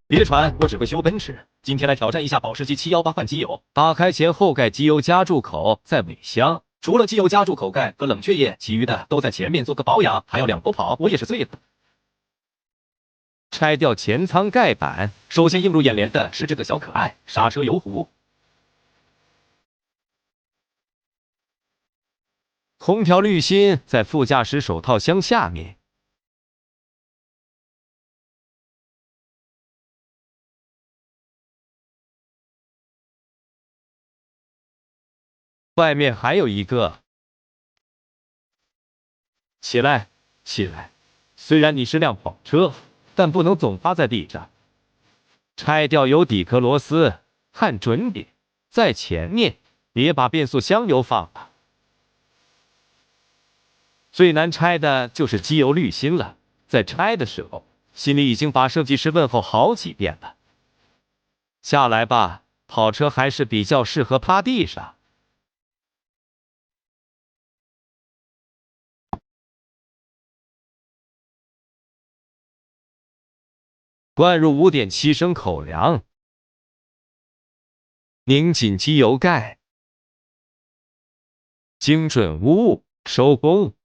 别传，我只会修奔驰。今天来挑战一下保时捷718换机油。打开前后盖机油加注口在尾箱，除了机油加注口盖和冷却液，其余的都在前面做个保养，还要2波跑，我也是醉了。拆掉前舱盖板，首先映入眼帘的是这个小可爱刹车油壶。空调滤芯在副驾驶手套箱下面。外面还有一个。起来，起来！虽然你是辆跑车，但不能总趴在地上。拆掉油底壳螺丝，看准点，在前面，别把变速箱油放了。最难拆的就是机油滤芯了，在拆的时候，心里已经把设计师问候好几遍了。下来吧，跑车还是比较适合趴地上。灌入5.7升口粮，拧紧机油盖，精准无误，收工。